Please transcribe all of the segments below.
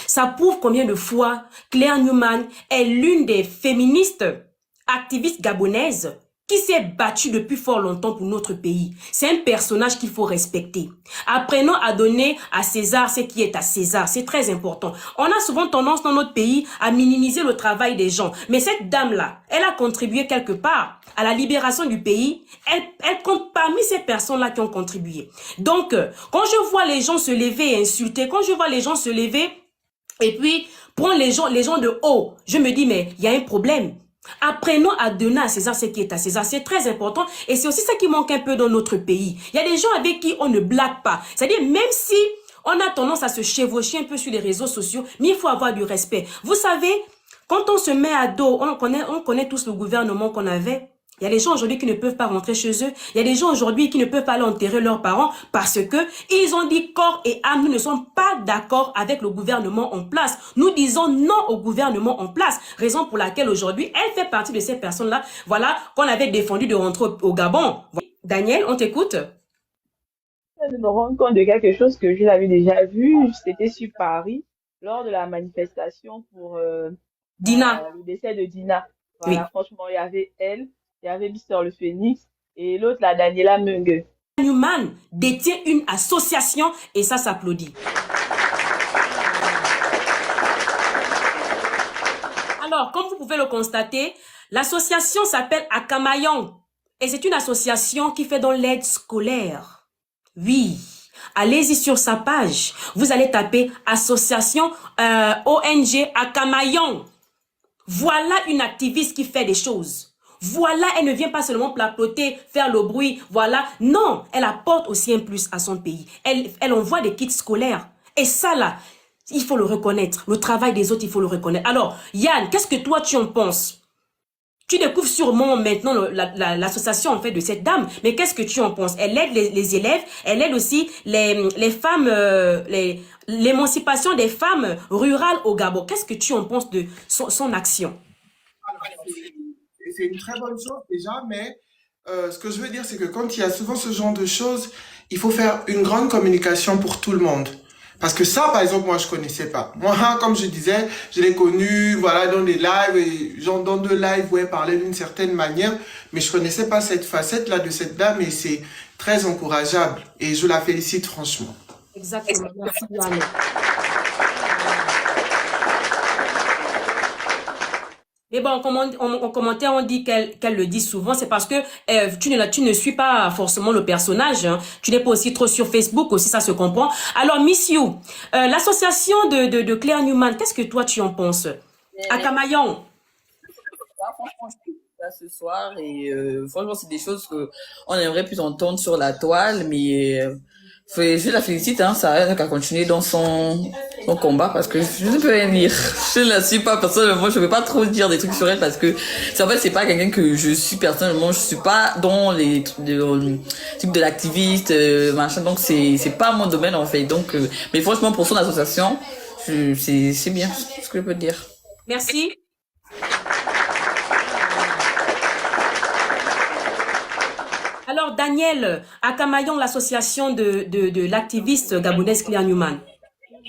Ça prouve combien de fois Claire Newman est l'une des féministes activistes gabonaises qui s'est battue depuis fort longtemps pour notre pays. C'est un personnage qu'il faut respecter. Apprenons à donner à César ce qui est à César. C'est très important. On a souvent tendance dans notre pays à minimiser le travail des gens. Mais cette dame-là, elle a contribué quelque part à la libération du pays. Elle compte parmi ces personnes-là qui ont contribué. Donc, quand je vois les gens se lever et insulter, quand je vois les gens se lever et puis prendre les gens de haut, je me dis, mais il y a un problème. Apprenons à donner à César ce qui est à César. C'est très important et c'est aussi ça qui manque un peu dans notre pays. Il y a des gens avec qui on ne blague pas. C'est-à-dire même si on a tendance à se chevaucher un peu sur les réseaux sociaux, mais il faut avoir du respect. Vous savez, quand on se met à dos, on connaît tous le gouvernement qu'on avait. Il y a des gens aujourd'hui qui ne peuvent pas rentrer chez eux. Il y a des gens aujourd'hui qui ne peuvent pas aller enterrer leurs parents parce que ils ont dit corps et âme, nous ne sommes pas d'accord avec le gouvernement en place. Nous disons non au gouvernement en place. Raison pour laquelle aujourd'hui, elle fait partie de ces personnes-là, voilà, qu'on avait défendu de rentrer au Gabon. Daniel, on t'écoute. De me rendre compte de quelque chose que je l'avais déjà vu, c'était sur Paris, lors de la manifestation pour Dina. le décès de Dina. Oui. Voilà, franchement, il y avait elle, il y avait Mister le Phoenix et l'autre, la Daniela Mungue. Newman détient une association et ça s'applaudit. Alors, comme vous pouvez le constater, l'association s'appelle Akamayong et c'est une association qui fait dans l'aide scolaire. Oui, allez-y sur sa page. Vous allez taper association ONG Akamayong. Voilà une activiste qui fait des choses. Voilà, elle ne vient pas seulement plapoter, faire le bruit, voilà. Non, elle apporte aussi un plus à son pays. Elle envoie des kits scolaires. Et ça là, il faut le reconnaître. Le travail des autres, il faut le reconnaître. Alors, Yann, qu'est-ce que toi tu en penses? Tu découvres sûrement maintenant l'association en fait de cette dame, mais qu'est-ce que tu en penses? Elle aide les élèves, elle aide aussi les femmes, l'émancipation des femmes rurales au Gabon. Qu'est-ce que tu en penses de son action? C'est une très bonne chose déjà, mais ce que je veux dire, c'est que quand il y a souvent ce genre de choses, il faut faire une grande communication pour tout le monde. Parce que ça, par exemple, moi, je connaissais pas. Moi, comme je disais, je l'ai connu, voilà, dans des lives, et genre dans deux lives où elle parlait d'une certaine manière, mais je connaissais pas cette facette-là de cette dame, et c'est très encourageable. Et je la félicite franchement. Exactement. Merci, Yann. Mais bon, en commentaire, on dit qu'elle le dit souvent, c'est parce que tu ne suis pas forcément le personnage. Hein. Tu n'es pas aussi trop sur Facebook, aussi ça se comprend. Alors, Miss You, l'association de Claire Newman, qu'est-ce que toi tu en penses? À Camaillon. Franchement, je suis là ce soir et franchement, c'est des choses que on aimerait plus entendre sur la toile, mais je la félicite, hein, ça a qu'à continuer dans son combat parce que je ne peux rien dire. Je ne la suis pas personnellement, je ne peux pas trop dire des trucs sur elle parce que en fait, c'est pas quelqu'un que je suis personnellement, je suis pas dans les trucs de l'activiste, machin, donc c'est pas mon domaine en fait. Donc, mais franchement, pour son association, c'est bien ce que je peux dire. Merci. Alors, Daniel, à Camaillon, l'association de l'activiste gabonaise Claire Newman.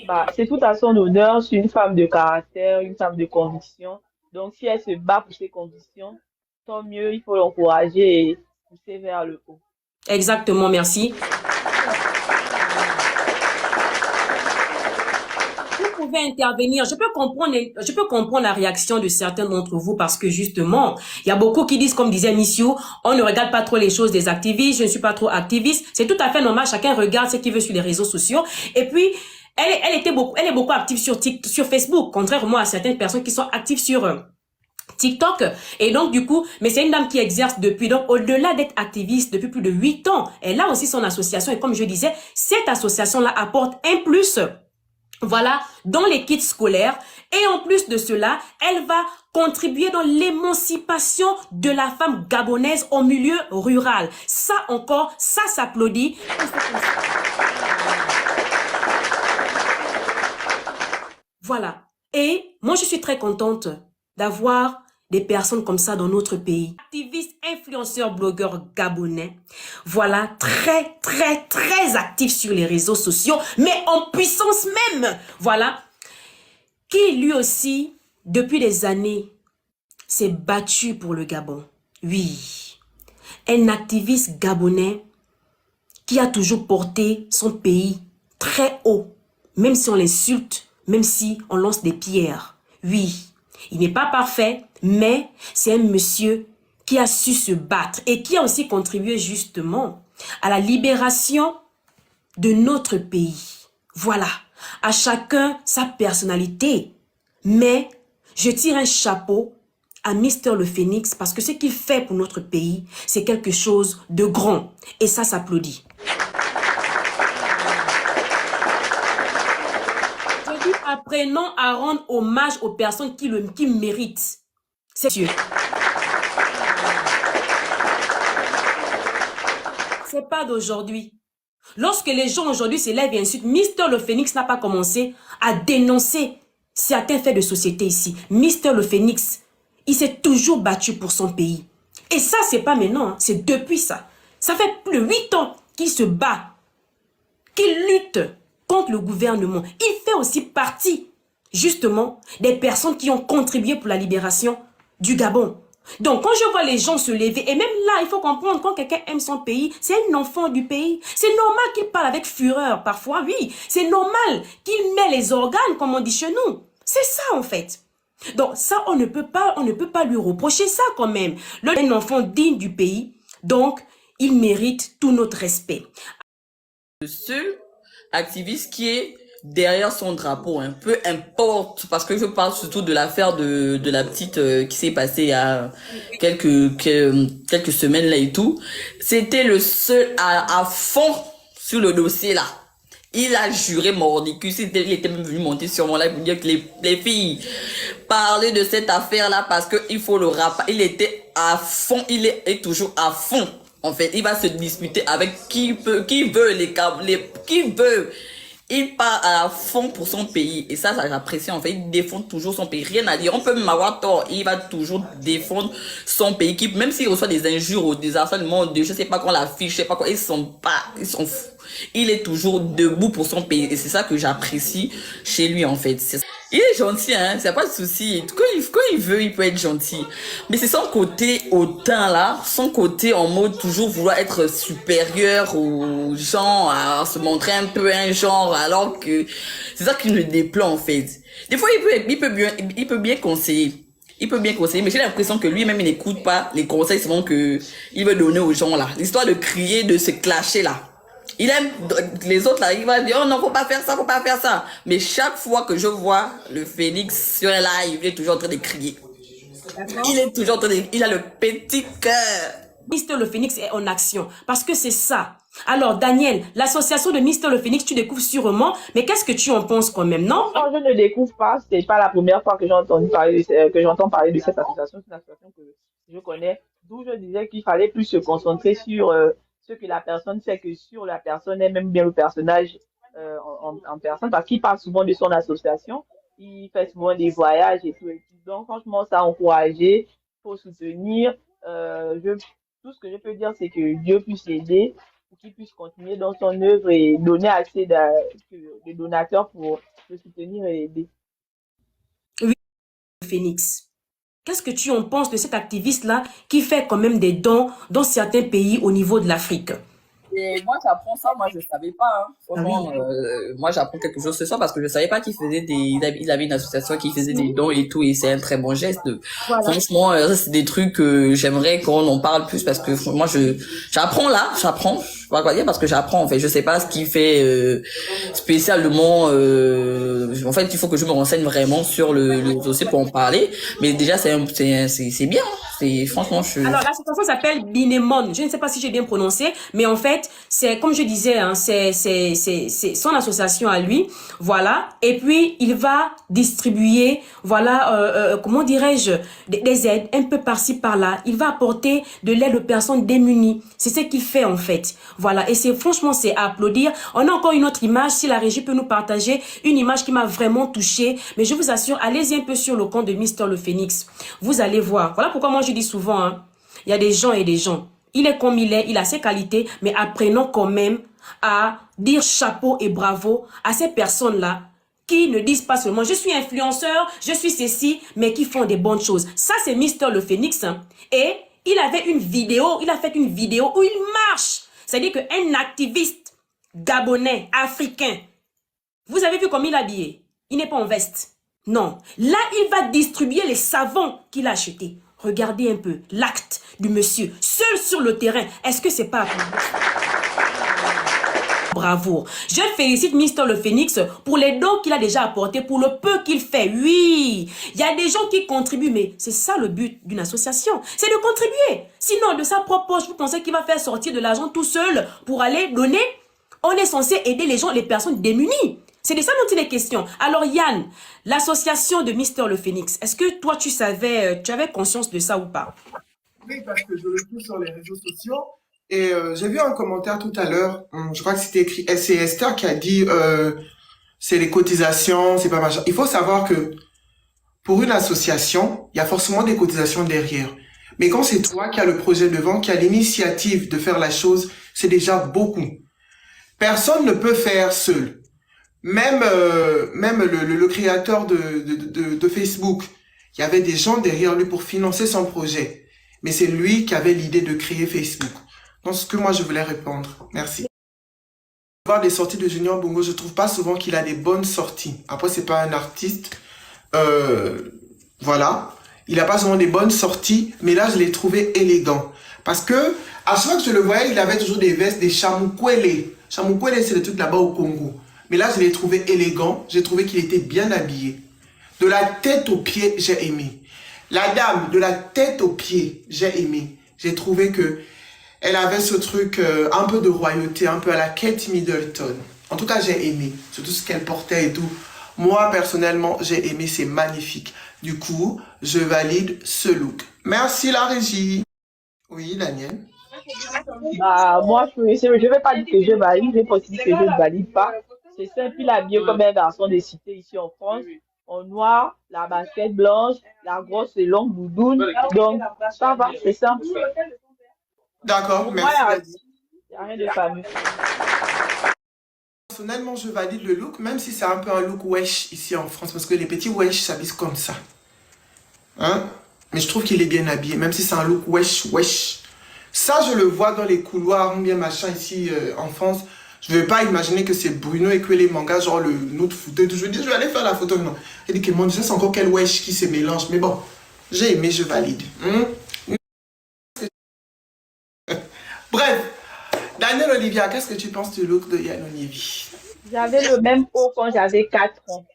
Bah, c'est tout à son honneur, c'est une femme de caractère, une femme de conviction. Donc, si elle se bat pour ses convictions, tant mieux, il faut l'encourager et pousser vers le haut. Exactement, merci. Vous pouvez intervenir. Je peux comprendre la réaction de certains d'entre vous parce que justement, il y a beaucoup qui disent, comme disait Missiou, on ne regarde pas trop les choses des activistes, je ne suis pas trop activiste. C'est tout à fait normal, chacun regarde ce qu'il veut sur les réseaux sociaux. Et puis, elle est beaucoup active sur Facebook, contrairement à certaines personnes qui sont actives sur TikTok. Et donc, du coup, mais c'est une dame qui exerce depuis, donc, au-delà d'être activiste depuis plus de 8 ans, elle a aussi son association. Et comme je disais, cette association-là apporte un plus, voilà, dans les kits scolaires. Et en plus de cela, elle va contribuer dans l'émancipation de la femme gabonaise au milieu rural. Ça encore, ça s'applaudit. Voilà. Et moi, je suis très contente d'avoir des personnes comme ça dans notre pays. Activistes, influenceurs, blogueurs gabonais. Voilà, très, très, très actifs sur les réseaux sociaux, mais en puissance même. Voilà. qui lui aussi, depuis des années, s'est battu pour le Gabon. Oui, un activiste gabonais qui a toujours porté son pays très haut, même si on l'insulte, même si on lance des pierres. Oui, il n'est pas parfait, mais c'est un monsieur qui a su se battre et qui a aussi contribué justement à la libération de notre pays. Voilà, à chacun sa personnalité. Mais je tire un chapeau à Mister Le Phénix parce que ce qu'il fait pour notre pays, c'est quelque chose de grand. Et ça s'applaudit. Je dis, apprenons à rendre hommage aux personnes qui méritent. C'est sûr. C'est pas d'aujourd'hui. Lorsque les gens aujourd'hui se lèvent et insultent, Mister Le Phénix n'a pas commencé à dénoncer certains faits de société ici. Mister Le Phénix, il s'est toujours battu pour son pays. Et ça, c'est pas maintenant, hein, c'est depuis ça. Ça fait plus de 8 ans qu'il se bat, qu'il lutte contre le gouvernement. Il fait aussi partie, justement, des personnes qui ont contribué pour la libération du Gabon. Donc, quand je vois les gens se lever, et même là, il faut comprendre, quand quelqu'un aime son pays, c'est un enfant du pays. C'est normal qu'il parle avec fureur, parfois, oui. C'est normal qu'il met les organes, comme on dit chez nous. C'est ça, en fait. Donc, ça, on ne peut pas lui reprocher ça, quand même. Un enfant digne du pays, donc, il mérite tout notre respect. Le seul activiste qui est derrière son drapeau, hein, peu importe, parce que je parle surtout de l'affaire de la petite qui s'est passée il y a quelques semaines là et tout, c'était le seul à fond sur le dossier là. Il a juré mordicus, il était même venu monter sur mon live pour dire que les filles parlaient de cette affaire là parce que il faut le rappeler, il était à fond, il est toujours à fond. En fait, il va se disputer avec qui veut, qui veut. Il part à fond pour son pays. Et ça j'apprécie en fait. Il défend toujours son pays. Rien à dire. On peut même avoir tort. Il va toujours défendre son pays. Même s'il reçoit des injures ou des harcèlements de je sais pas quoi, la fiche, je sais pas quoi. Ils s'en foutent. Il est toujours debout pour son pays. Et c'est ça que j'apprécie chez lui en fait. Il est gentil, hein. C'est pas de souci. Quand il veut, il peut être gentil. Mais c'est son côté hautain là. Son côté en mode toujours vouloir être supérieur aux gens, à se montrer un peu un genre, alors que c'est ça qui le déplaît en fait. Des fois, il peut bien conseiller. Il peut bien conseiller, mais j'ai l'impression que lui-même, il n'écoute pas les conseils souvent que il veut donner aux gens là. L'histoire de crier, de se clasher là. Il aime les autres là, il va dire oh non, faut pas faire ça, faut pas faire ça. Mais chaque fois que je vois le Phénix sur un live, il est toujours en train de crier. Il est toujours en train de, il a le petit cœur. Mister Le Phénix est en action parce que c'est ça. Alors Daniel, l'association de Mister Le Phénix, tu découvres sûrement, mais qu'est-ce que tu en penses quand même, non? Non, je ne découvre pas. C'est pas la première fois que j'entends parler de cette association. C'est une association que je connais. D'où je disais qu'il fallait plus se concentrer sur ce que la personne fait que sur la personne et même bien le personnage en personne, parce qu'il parle souvent de son association. Il fait souvent des voyages et tout. Donc franchement, ça a encouragé. Il faut soutenir. Tout ce que je peux dire, c'est que Dieu puisse l'aider pour qu'il puisse continuer dans son œuvre et donner assez de donateurs pour le soutenir et l'aider. Oui, Phénix. Qu'est-ce que tu en penses de cet activiste-là qui fait quand même des dons dans certains pays au niveau de l'Afrique? Et moi, j'apprends ça, moi, je ne savais pas. Hein. Franchement, Ah oui. moi, j'apprends quelque chose ce soir parce que je ne savais pas qu'il faisait il avait une association qui faisait des dons et tout, et c'est un très bon geste. Voilà. Franchement, ça, c'est des trucs que j'aimerais qu'on en parle plus parce que moi, j'apprends là, j'apprends. Je sais pas quoi dire parce que j'apprends, en fait. Je sais pas ce qui fait, spécialement, en fait, il faut que je me renseigne vraiment sur le dossier pour en parler. Mais déjà, c'est bien. Franchement, Alors, l'association s'appelle Binemon. Je ne sais pas si j'ai bien prononcé, mais en fait, c'est, comme je disais, hein, c'est son association à lui. Voilà. Et puis, il va distribuer, voilà, comment dirais-je, des aides un peu par-ci, par-là. Il va apporter de l'aide aux personnes démunies. C'est ce qu'il fait, en fait. Voilà. Et franchement, c'est à applaudir. On a encore une autre image. Si la régie peut nous partager une image qui m'a vraiment touchée. Mais je vous assure, allez-y un peu sur le compte de Mister Le Phénix. Vous allez voir. Voilà pourquoi moi, je dis souvent, hein, il y a des gens et des gens. Il est comme il a ses qualités, mais apprenons quand même à dire chapeau et bravo à ces personnes-là qui ne disent pas seulement je suis influenceur, je suis ceci, mais qui font des bonnes choses. Ça, c'est Mister Le Phénix. Hein. Et il avait une vidéo, il a fait une vidéo où il marche. C'est-à-dire qu'un activiste gabonais, africain, vous avez vu comme il est habillé? Il n'est pas en veste. Non. Là, il va distribuer les savons qu'il a achetés. Regardez un peu l'acte du monsieur, seul sur le terrain. Est-ce que c'est pas... Bravo. Je félicite Mister Le Phénix pour les dons qu'il a déjà apportés, pour le peu qu'il fait. Oui, il y a des gens qui contribuent, mais c'est ça le but d'une association. C'est de contribuer. Sinon, de sa propre poche, vous pensez qu'il va faire sortir de l'argent tout seul pour aller donner? On est censé aider les gens, les personnes démunies. C'est de ça dont il est question. Alors Yann, l'association de Mister Le Phénix, est-ce que toi tu savais, tu avais conscience de ça ou pas? Oui, parce que je le trouve sur les réseaux sociaux. Et j'ai vu un commentaire tout à l'heure, je crois que c'était écrit, c'est Esther qui a dit, c'est les cotisations, c'est pas machin. Il faut savoir que pour une association, il y a forcément des cotisations derrière. Mais quand c'est toi qui as le projet devant, qui a l'initiative de faire la chose, c'est déjà beaucoup. Personne ne peut faire seul. Même le créateur de Facebook, il y avait des gens derrière lui pour financer son projet. Mais c'est lui qui avait l'idée de créer Facebook. Donc, ce que moi, je voulais répondre. Merci. Voir des sorties de Junior Bongo, je trouve pas souvent qu'il a des bonnes sorties. Après, c'est pas un artiste. Voilà. Il a pas souvent des bonnes sorties, mais là, je l'ai trouvé élégant. Parce que, à chaque fois que je le voyais, il avait toujours des vestes, des chamukwele. Chamukwele, c'est le truc là-bas au Congo. Mais là, je l'ai trouvé élégant. J'ai trouvé qu'il était bien habillé. De la tête aux pieds, j'ai aimé. La dame, de la tête aux pieds, j'ai aimé. J'ai trouvé que elle avait ce truc un peu de royauté, un peu à la Kate Middleton. En tout cas, j'ai aimé. Surtout ce qu'elle portait et tout. Moi, personnellement, j'ai aimé. C'est magnifique. Du coup, je valide ce look. Merci la régie. Oui, Daniel. Bah, moi, je vais pas dire que je valide, je vais pas aussi dire que je ne valide pas. C'est simple, il est habillé comme un garçon des cités ici en France. En noir, la basket blanche, la grosse et longue doudoune. Donc, ça va, c'est simple. D'accord, Pour moi, merci. il n'y a rien de fameux. Personnellement, je valide le look, même si c'est un peu un look wesh ici en France, parce que les petits wesh s'habillent comme ça. Hein? Mais je trouve qu'il est bien habillé, même si c'est un look wesh. Ça, je le vois dans les couloirs, ou bien machin ici en France. Je ne vais pas imaginer que c'est Bruno et que les mangas, genre le notre photo. Je dis, je vais aller faire la photo. Non. Il dit que mon Dieu, c'est encore quel wesh qui se mélange. Mais bon, j'ai aimé, je valide. Bref, Daniel Olivia, qu'est-ce que tu penses du look de Yann Olivier? J'avais le même haut quand j'avais 4 ans.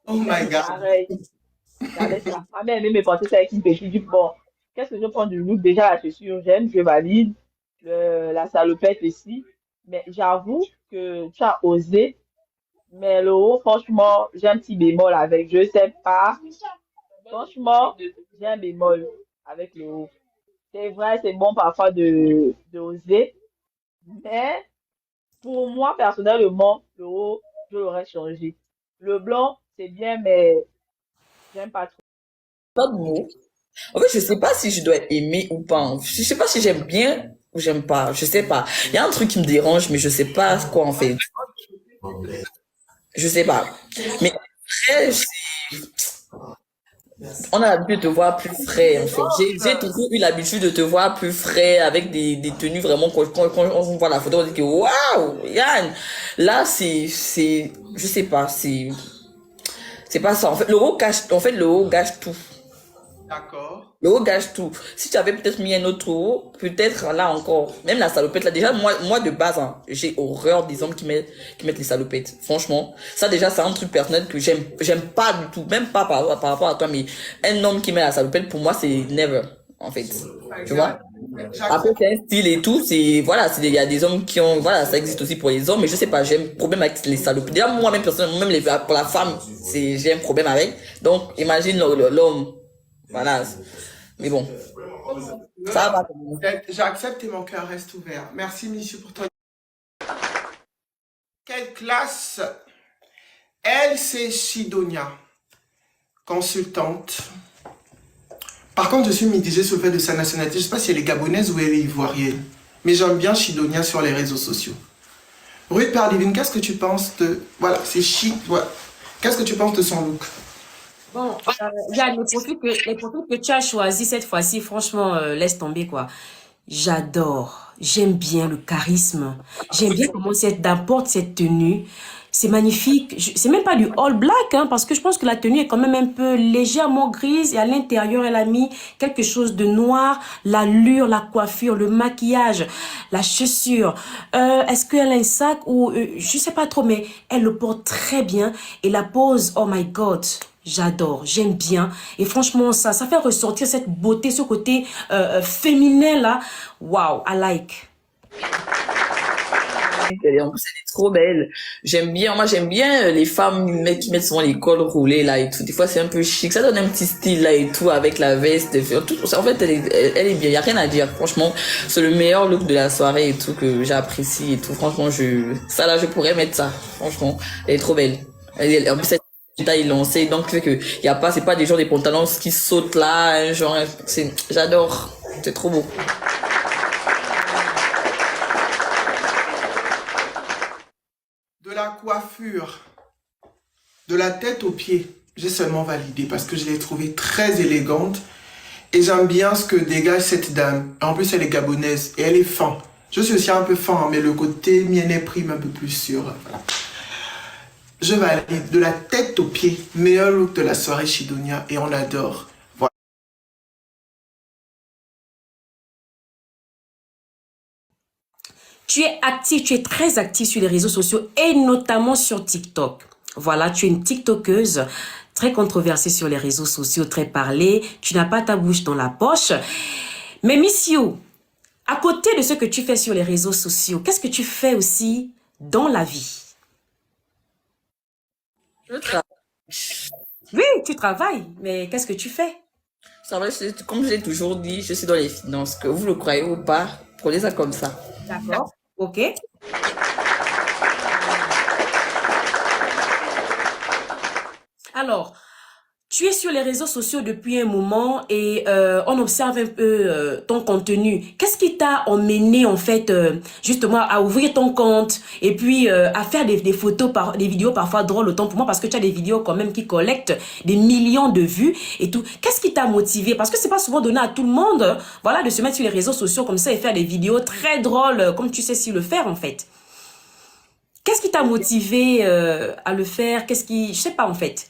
Oh my God. Pareil. J'avais ça. Ma mère aimait me porter ça avec une petite jupe. Bon, qu'est-ce que je prends du look? Déjà, la chaussure, j'aime, je valide. La salopette ici. Mais j'avoue que tu as osé. Mais le haut, franchement, j'ai un petit bémol avec. Je sais pas. Franchement, j'ai un bémol avec le haut. C'est vrai, c'est bon parfois de oser. Mais pour moi, personnellement, le haut, je l'aurais changé. Le blanc, c'est bien, mais j'aime pas trop. Pas de mots. En fait, je sais pas si je dois aimer ou pas. Je sais pas si j'aime bien ou j'aime pas. Je sais pas. Il y a un truc qui me dérange, mais je sais pas quoi en fait. Je sais pas. Mais après, on a l'habitude de te voir plus frais, en fait. J'ai toujours eu l'habitude de te voir plus frais, avec des tenues vraiment, quand on voit la photo, on dit que waouh, Yann! Là, je sais pas, c'est pas ça. En fait, le haut gâche tout. D'accord. Le haut gâche tout. Si tu avais peut-être mis un autre haut, peut-être là encore. Même la salopette, là, déjà, moi de base, hein, j'ai horreur des hommes qui mettent les salopettes. Franchement. Ça, déjà, c'est un truc personnel que j'aime pas du tout. Même pas par rapport à toi, mais un homme qui met la salopette, pour moi, c'est never, en fait. Tu vois? Après, c'est un style et tout, voilà, il y a des hommes qui ont, voilà, ça existe aussi pour les hommes, mais je sais pas, j'ai un problème avec les salopettes. Déjà, moi-même, personnellement, même pour la femme, j'ai un problème avec. Donc, imagine l'homme. Voilà. Mais bon. Ça va. J'accepte et mon cœur reste ouvert. Merci, monsieur, pour ton... Quelle classe! Elle, c'est Shidonia, consultante. Par contre, je suis mitigée sur le fait de sa nationalité. Je ne sais pas si elle est gabonaise ou elle est ivoirienne. Mais j'aime bien Shidonia sur les réseaux sociaux. Ruth Perdivine, qu'est-ce que tu penses de... Voilà, c'est Chi... Voilà. Qu'est-ce que tu penses de son look? Bon, Yann, les profils que tu as choisis cette fois-ci, franchement, laisse tomber, quoi. J'adore. J'aime bien le charisme. J'aime bien comment cette dame porte cette tenue. C'est magnifique. C'est même pas du all black, hein, parce que je pense que la tenue est quand même un peu légèrement grise et à l'intérieur, elle a mis quelque chose de noir. L'allure, la coiffure, le maquillage, la chaussure. Est-ce qu'elle a un sac ou je sais pas trop, mais elle le porte très bien et la pose, oh my God. J'adore, j'aime bien. Et franchement, ça fait ressortir cette beauté, ce côté féminin là. Wow, I like. En plus, elle est trop belle. Moi j'aime bien les femmes qui mettent souvent les cols roulés là et tout. Des fois c'est un peu chic, ça donne un petit style là et tout avec la veste. Tout, en fait, elle est bien, y a rien à dire. Franchement, c'est le meilleur look de la soirée et tout que j'apprécie et tout. Franchement, ça là, je pourrais mettre ça. Franchement, elle est trop belle. En plus, elle taille lancée, donc fait que c'est pas des des pantalons qui sautent là, genre, j'adore. C'est trop beau. De la coiffure, de la tête aux pieds, j'ai seulement validé parce que je l'ai trouvée très élégante et j'aime bien ce que dégage cette dame. En plus, elle est gabonaise et elle est fin. Je suis aussi un peu fin, mais le côté miennet prime un peu plus sûr. Voilà. Je valide de la tête aux pieds. Meilleur look de la soirée chez Donia et on adore. Voilà. Tu es actif, tu es très actif sur les réseaux sociaux et notamment sur TikTok. Voilà, tu es une TikTokeuse très controversée sur les réseaux sociaux, très parlée. Tu n'as pas ta bouche dans la poche. Mais Miss You, à côté de ce que tu fais sur les réseaux sociaux, qu'est-ce que tu fais aussi dans la vie? Je travaille. Oui, tu travailles, mais qu'est-ce que tu fais? Ça va, comme je l'ai toujours dit, je suis dans les finances. Que vous le croyez ou pas, prenez ça comme ça. D'accord. Ok. Alors, tu es sur les réseaux sociaux depuis un moment et on observe un peu ton contenu. Qu'est-ce qui t'a emmené en fait justement à ouvrir ton compte et puis à faire des photos, des vidéos parfois drôles autant pour moi parce que tu as des vidéos quand même qui collectent des millions de vues et tout. Qu'est-ce qui t'a motivé? Parce que c'est pas souvent donné à tout le monde, voilà, de se mettre sur les réseaux sociaux comme ça et faire des vidéos très drôles comme tu sais si le faire en fait. Qu'est-ce qui t'a motivé à le faire? Je sais pas en fait.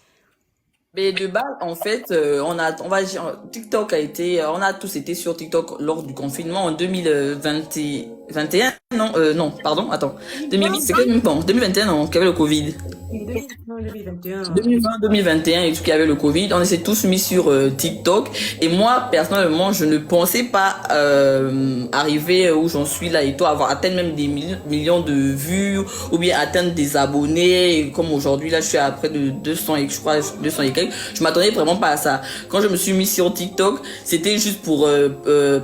Mais de base, en fait, on va dire, on a tous été sur TikTok lors du confinement en 2021, non, non, pardon, attends, 2008, c'est quand bon, 2021, non, qu'il y avait le Covid. 2020, 2021 et tout, qu'il y avait le Covid, on s'est tous mis sur TikTok et moi, personnellement, je ne pensais pas arriver où j'en suis là et tout, avoir atteint même des millions de vues ou bien atteindre des abonnés, et comme aujourd'hui, là, je suis à près de 200 et je crois 200 et quelques. Je m'attendais vraiment pas à ça. Quand je me suis mis sur TikTok, c'était juste pour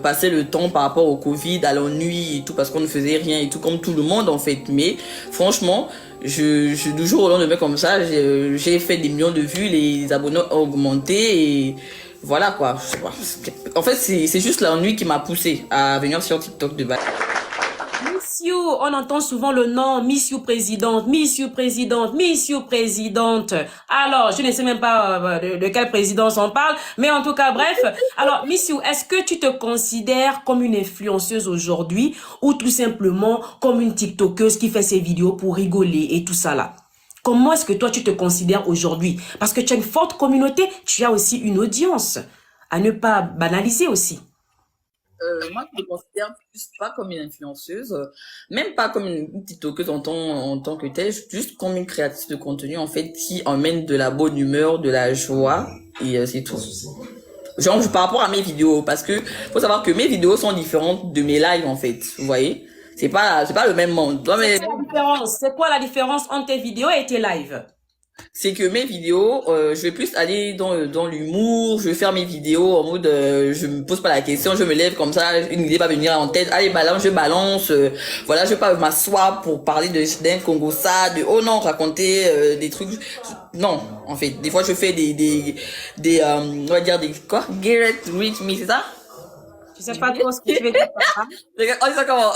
passer le temps par rapport au Covid, à l'ennui et tout, parce qu'on ne faisait rien et tout, comme tout le monde en fait. Mais franchement, du jour au lendemain comme ça, j'ai fait des millions de vues, les abonnés ont augmenté et voilà quoi. En fait, c'est juste l'ennui qui m'a poussé à venir sur TikTok de base. Miss You, on entend souvent le nom Miss You présidente, Miss You présidente, Miss You présidente. Alors, je ne sais même pas de quelle présidence on parle, mais en tout cas, bref. Alors, Miss You, est-ce que tu te considères comme une influenceuse aujourd'hui ou tout simplement comme une TikTokeuse qui fait ses vidéos pour rigoler et tout ça là? Comment est-ce que toi, tu te considères aujourd'hui? Parce que tu as une forte communauté, tu as aussi une audience à ne pas banaliser aussi. Moi, je me considère plus pas comme une influenceuse, même pas comme une TikTokeuse en tant que telle, juste comme une créatrice de contenu, en fait, qui emmène de la bonne humeur, de la joie, et c'est tout. Genre, par rapport à mes vidéos, parce que faut savoir que mes vidéos sont différentes de mes lives, en fait, vous voyez? C'est pas le même monde. C'est quoi la différence entre tes vidéos et tes lives? C'est que mes vidéos, je vais plus aller dans l'humour, je vais faire mes vidéos en mode, je me pose pas la question, je me lève comme ça, une idée va venir en tête, allez balance, voilà, je vais pas m'asseoir pour parler d'un Congo ça, oh non, raconter des trucs, non, en fait, des fois je fais on va dire des quoi, get it with me, c'est ça? Tu sais pas trop ce que tu veux dire par là? On dit ça comment?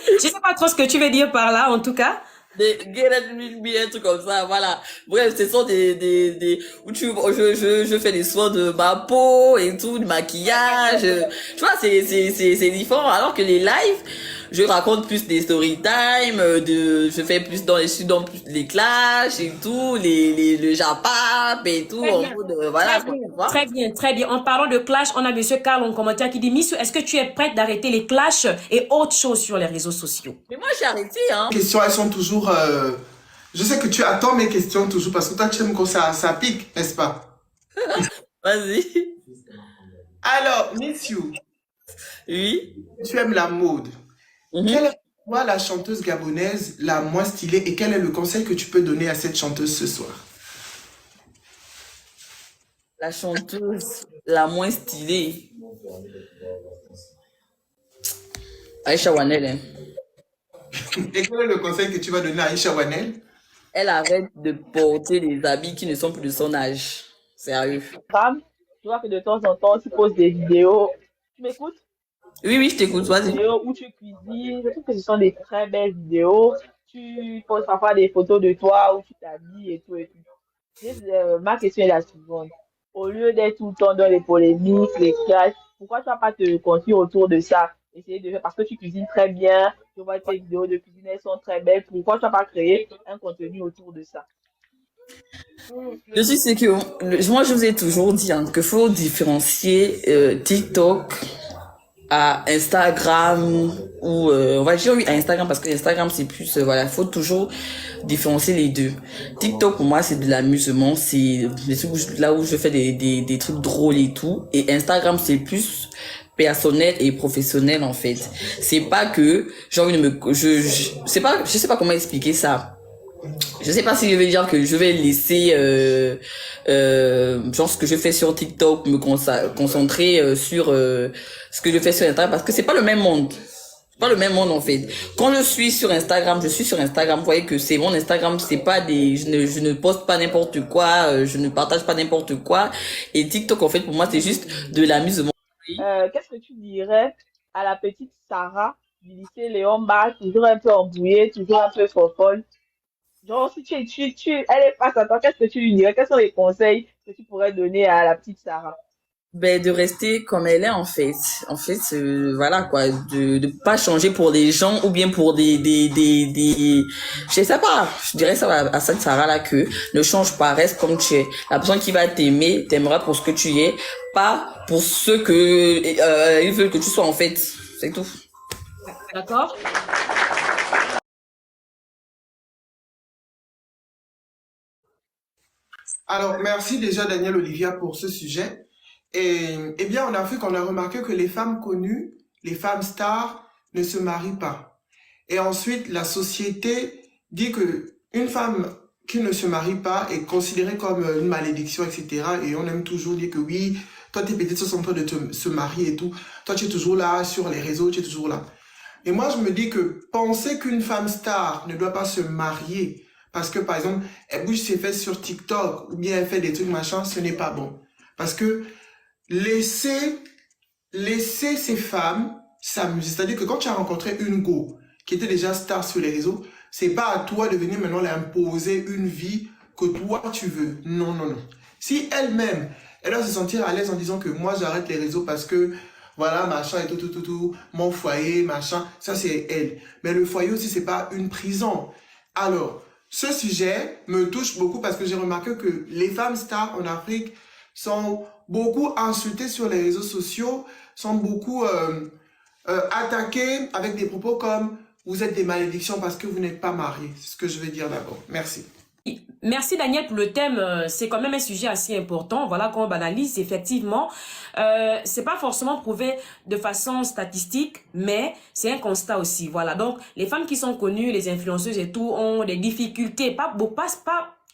Je sais pas trop ce que tu veux dire par là, en tout cas. Des Get It With Me, un truc comme ça, voilà. Bref, ce sont où je fais des soins de ma peau et tout, du maquillage. Tu vois, c'est différent. Alors que les lives, je raconte plus des story time, je fais plus je suis dans plus les clashs et tout, le japap et tout, Très en bien, mode, voilà, très quoi, bien, tu vois. très bien, très bien. En parlant de clash, on a Monsieur Carl en commentaire qui dit, Miss, est-ce que tu es prête d'arrêter les clashs et autres choses sur les réseaux sociaux? Mais moi, j'ai arrêté, hein. Les questions, elles sont toujours... Je sais que tu attends mes questions toujours parce que toi, tu aimes quand ça pique, n'est-ce pas? Vas-y. Alors, Miss You, Oui. tu aimes la mode. Quelle Mhm. est pour toi la chanteuse gabonaise la moins stylée et quel est le conseil que tu peux donner à cette chanteuse ce soir? La chanteuse la moins stylée, Aïcha Wanel, hein. Et quel est le conseil que tu vas donner à Aisha Wanel? Elle arrête de porter des habits qui ne sont plus de son âge. Sérieux. Instagram, tu vois que de temps en temps, tu poses des vidéos. Tu m'écoutes? Oui, oui, je t'écoute, Des vas-y. vidéos où tu cuisines. Je trouve que ce sont des très belles vidéos. Tu poses parfois des photos de toi où tu t'habilles et tout et tout. Ma question est la suivante. Au lieu d'être tout le temps dans les polémiques, les clashs, pourquoi tu vas pas te construire autour de ça? Essayer de faire, parce que tu cuisines très bien, tu vois tes vidéos de cuisine, elles sont très belles. Pourquoi tu vas pas créer un contenu autour de ça? Je suis sûre que moi, je vous ai toujours dit hein, qu'il faut différencier TikTok à Instagram ou on va dire oui à Instagram parce que Instagram c'est plus voilà, faut toujours différencier les deux. TikTok pour moi c'est de l'amusement, c'est des trucs là où je fais des trucs drôles et tout, et Instagram c'est plus personnel et professionnel en fait. C'est pas que j'ai envie de je sais pas comment expliquer ça. Je sais pas si je vais dire que je vais laisser genre ce que je fais sur TikTok me concentrer sur ce que je fais sur Instagram parce que c'est pas le même monde. C'est pas le même monde en fait. Quand je suis sur Instagram, je suis sur Instagram. Vous voyez que c'est mon Instagram, c'est pas je ne poste pas n'importe quoi, je ne partage pas n'importe quoi. Et TikTok en fait pour moi c'est juste de l'amusement. Qu'est-ce que tu dirais à la petite Sarah du lycée Léon Bas, toujours un peu embrouillée, toujours un peu fofolle? Genre, si elle est face à toi, qu'est-ce que tu lui dirais? Quels sont les conseils que tu pourrais donner à la petite Sarah? Ben de rester comme elle est en fait. En fait, voilà quoi, de pas changer pour les gens ou bien pour je sais pas. Je dirais ça à cette Sarah là que ne change pas, reste comme tu es. La personne qui va t'aimer t'aimera pour ce que tu es, pas pour ce que ils veulent que tu sois en fait. C'est tout. D'accord? Alors, merci déjà Daniel Olivia pour ce sujet. Et bien, en Afrique, on a remarqué que les femmes connues, les femmes stars, ne se marient pas. Et ensuite, la société dit que une femme qui ne se marie pas est considérée comme une malédiction, etc. Et on aime toujours dire que oui, toi, tes petites sœurs sont en train de se marier et tout. Toi, tu es toujours là sur les réseaux, tu es toujours là. Et moi, je me dis que penser qu'une femme star ne doit pas se marier parce que, par exemple, elle bouge ses fesses sur TikTok ou bien elle fait des trucs machin, ce n'est pas bon. Parce que laisser, laisser ces femmes s'amuser. C'est-à-dire que quand tu as rencontré une go qui était déjà star sur les réseaux, c'est pas à toi de venir maintenant leur imposer une vie que toi tu veux. Non, non, non. Si elle-même, elle doit se sentir à l'aise en disant que moi j'arrête les réseaux parce que voilà, machin et tout, mon foyer, machin, ça c'est elle. Mais le foyer aussi, c'est pas une prison. Alors, ce sujet me touche beaucoup parce que j'ai remarqué que les femmes stars en Afrique sont beaucoup insultées sur les réseaux sociaux, sont beaucoup attaquées avec des propos comme vous êtes des malédictions parce que vous n'êtes pas mariés. C'est ce que je veux dire d'abord. Merci. Merci Daniel pour le thème. C'est quand même un sujet assez important. Voilà qu'on banalise effectivement. C'est pas forcément prouvé de façon statistique, mais c'est un constat aussi. Voilà. Donc les femmes qui sont connues, les influenceuses et tout, ont des difficultés. Pas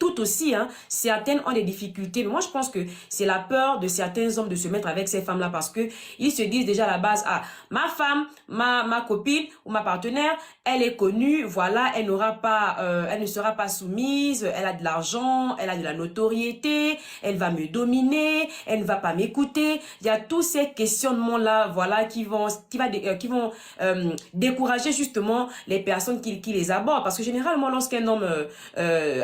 toutes aussi, hein, certaines ont des difficultés. Mais moi, je pense que c'est la peur de certains hommes de se mettre avec ces femmes-là parce que ils se disent déjà à la base, ah, ma femme, ma copine ou ma partenaire, elle est connue, voilà, elle n'aura pas, elle ne sera pas soumise, elle a de l'argent, elle a de la notoriété, elle va me dominer, elle ne va pas m'écouter. Il y a tous ces questionnements-là, voilà, qui vont décourager justement les personnes qui les abordent. Parce que généralement, lorsqu'un homme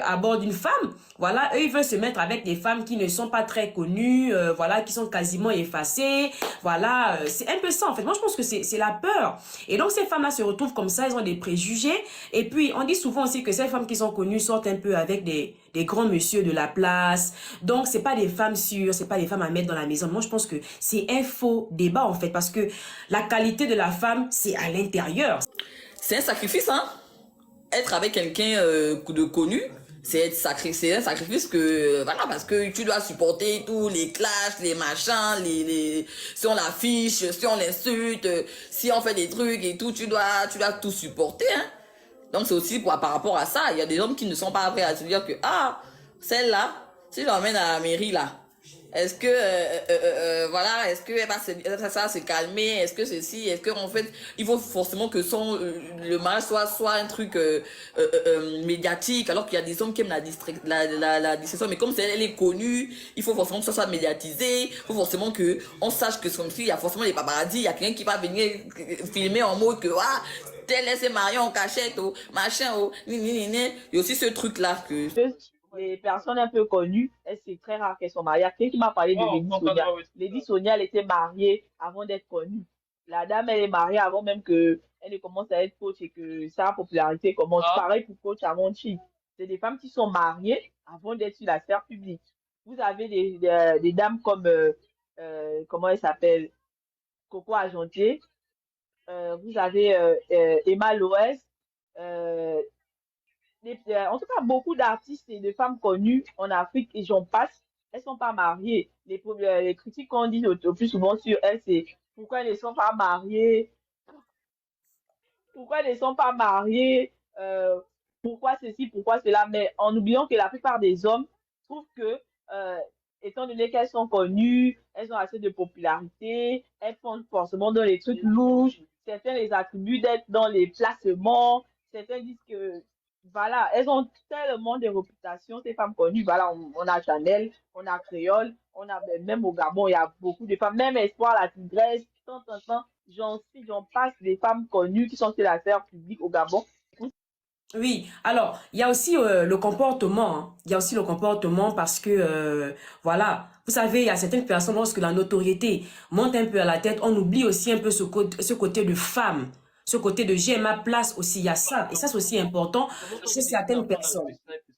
aborde une femme, voilà, eux, ils veulent se mettre avec des femmes qui ne sont pas très connues, voilà, qui sont quasiment effacées. Voilà, c'est un peu ça, en fait. Moi, je pense que c'est la peur. Et donc, ces femmes-là se retrouvent comme ça, elles ont des préjugés. Et puis, on dit souvent aussi que ces femmes qui sont connues sortent un peu avec des grands messieurs de la place. Donc, c'est pas des femmes sûres, c'est pas des femmes à mettre dans la maison. Moi, je pense que c'est un faux débat, en fait, parce que la qualité de la femme, c'est à l'intérieur. C'est un sacrifice, hein. Être avec quelqu'un de connu, c'est un sacrifice que, voilà, parce que tu dois supporter tous les clashs, les machins, si on l'affiche, si on l'insulte, si on fait des trucs et tout, tu dois tout supporter, hein. Donc c'est aussi par rapport à ça, il y a des hommes qui ne sont pas prêts à se dire que, ah, celle-là, si je l'emmène à la mairie, là, est-ce que voilà, est-ce que ça va se calmer, est-ce que ceci, est-ce que en fait il faut forcément que le mariage soit un truc médiatique, alors qu'il y a des hommes qui aiment la discrétion, mais comme elle est connue, il faut forcément que ça soit médiatisé, il faut forcément que on sache que comme si il y a forcément des paparazzis, il y a quelqu'un qui va venir filmer en mode que ah, tel est s'est marié en cachette, oh, machin, oh, il y a aussi ce truc là que les personnes un peu connues, c'est très rare qu'elles soient mariées. Il y a quelqu'un qui m'a parlé de Lady Sonia. Lady Sonia, elle était mariée avant d'être connue. La dame, elle est mariée avant même que elle ne commence à être coach et que sa popularité commence. Pareil pour coach Amonchi. C'est des femmes qui sont mariées avant d'être sur la sphère publique. Vous avez des dames comme, comment elle s'appelle, Coco Argentier. Vous avez Emma Loès. En tout cas, beaucoup d'artistes et de femmes connues en Afrique, et j'en passe, elles sont pas mariées. Les critiques qu'on dit au plus souvent sur elles, c'est pourquoi elles ne sont pas mariées, pourquoi elles ne sont pas mariées, pourquoi ceci, pourquoi cela, mais en oubliant que la plupart des hommes trouvent que, étant donné qu'elles sont connues, elles ont assez de popularité, elles font forcément dans les trucs louches, certains les attribuent d'être dans les placements, certains disent que voilà, elles ont tellement de réputation, ces femmes connues. Voilà, on a Chanel, on a Créole, on a même au Gabon, il y a beaucoup de femmes, même Espoir, la Tigresse, tant, j'en passe des femmes connues qui sont sur la sphère publique au Gabon. Oui, alors, il y a aussi le comportement, hein. Il y a aussi le comportement parce que, voilà, vous savez, il y a certaines personnes, lorsque la notoriété monte un peu à la tête, on oublie aussi un peu ce côté de femme. Ce côté de j'ai ma place aussi, il y a ça. Et ça, c'est aussi important chez certaines personnes.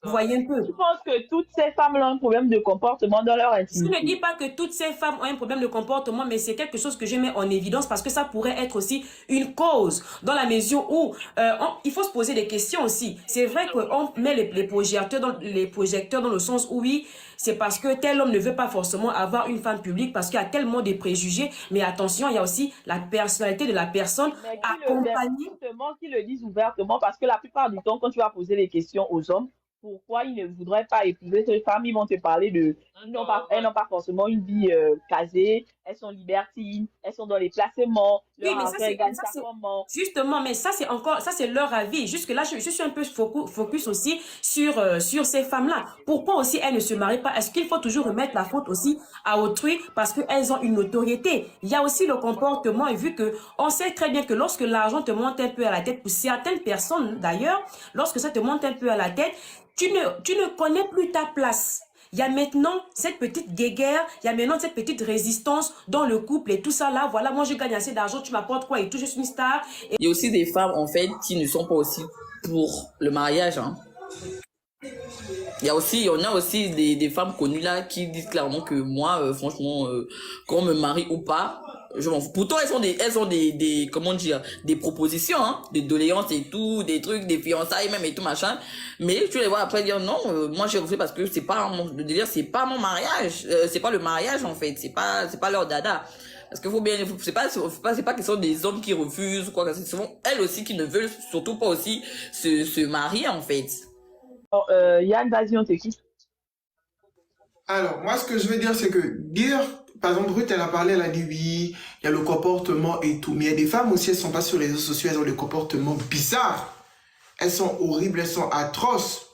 Vous voyez un peu. Je pense que toutes ces femmes-là ont un problème de comportement dans leur Je intimité. ne dis pas que toutes ces femmes ont un problème de comportement, mais c'est quelque chose que je mets en évidence parce que ça pourrait être aussi une cause dans la mesure où il faut se poser des questions aussi. C'est vrai qu'on met les projecteurs dans le sens où oui, c'est parce que tel homme ne veut pas forcément avoir une femme publique parce qu'il y a tellement de préjugés. Mais attention, il y a aussi la personnalité de la personne accompagnée. Justement, qui le disent ouvertement parce que la plupart du temps, quand tu vas poser les questions aux hommes, pourquoi ils ne voudraient pas épouser ces femmes, ils vont te parler de... Elles n'ont pas forcément une vie casée, elles sont libertines, elles sont dans les placements, oui, mais justement, mais ça c'est encore, ça c'est leur avis. Jusque là, je suis un peu focus aussi sur ces femmes-là. Pourquoi aussi elles ne se marient pas? Est-ce qu'il faut toujours remettre la faute aussi à autrui parce qu'elles ont une notoriété? Il y a aussi le comportement et vu que on sait très bien que lorsque l'argent te monte un peu à la tête, pour certaines personnes d'ailleurs, lorsque ça te monte un peu à la tête, tu ne connais plus ta place. Il y a maintenant cette petite guéguerre, il y a maintenant cette petite résistance dans le couple et tout ça là. Voilà, moi je gagne assez d'argent, tu m'apportes quoi et tout, je suis une star. Il y a aussi des femmes en fait qui ne sont pas aussi pour le mariage, hein. Il y en a aussi des femmes connues là qui disent clairement que moi, franchement, qu'on me marie ou pas, je m'en fous. Pourtant, elles ont des, comment dire, des propositions, hein, des doléances et tout, des trucs, des fiançailles même et tout machin. Mais tu les vois après dire non, moi j'ai refusé parce que c'est pas le délire, c'est pas mon mariage, c'est pas le mariage en fait, c'est pas leur dada. Parce que c'est pas qu'ils sont des hommes qui refusent ou quoi, c'est souvent elles aussi qui ne veulent surtout pas aussi se marier en fait. Bon, Yann, vas-y, on t'écoute. Alors, moi, ce que je veux dire, c'est que dire, par exemple, Ruth, elle a parlé, elle a dit oui, il y a le comportement et tout. Mais il y a des femmes aussi, elles sont pas sur les réseaux sociaux, elles ont des comportements bizarres. Elles sont horribles, elles sont atroces.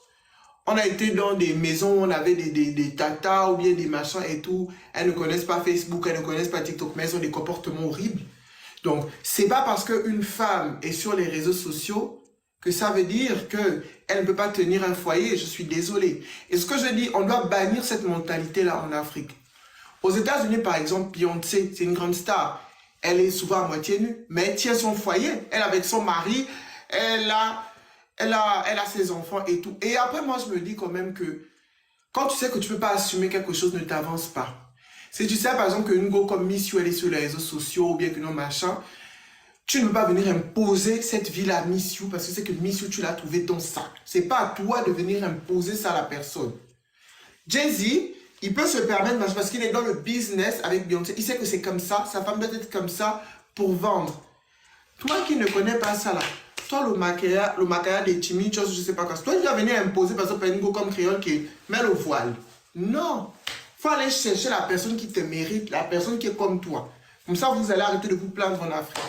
On a été dans des maisons où on avait des tatas ou bien des machins et tout. Elles ne connaissent pas Facebook, elles ne connaissent pas TikTok, mais elles ont des comportements horribles. Donc, c'est pas parce qu'une femme est sur les réseaux sociaux que ça veut dire que elle ne peut pas tenir un foyer. Je suis désolé. Et ce que je dis, on doit bannir cette mentalité-là en Afrique. Aux États-Unis, par exemple, Beyoncé, c'est une grande star. Elle est souvent à moitié nue, mais elle tient son foyer. Elle avec son mari, elle a, elle a ses enfants et tout. Et après, moi, je me dis quand même que quand tu sais que tu peux pas assumer quelque chose, ne t'avance pas. Si tu sais, par exemple, qu'une go comme Miss You, elle est sur les réseaux sociaux ou bien que non, machin, tu ne peux pas venir imposer cette vie-là à Miss You parce que c'est que Miss You, tu l'as trouvé dans ça. C'est pas à toi de venir imposer ça à la personne. Jay-Z, il peut se permettre parce qu'il est dans le business avec Beyoncé. Il sait que c'est comme ça. Sa femme doit être comme ça pour vendre. Toi qui ne connais pas ça là, toi le maquillage des chimichos, je sais pas quoi. Toi tu vas venir imposer par exemple un go comme créole qui met le voile. Non. Faut aller chercher la personne qui te mérite, la personne qui est comme toi. Comme ça, vous allez arrêter de vous plaindre en Afrique.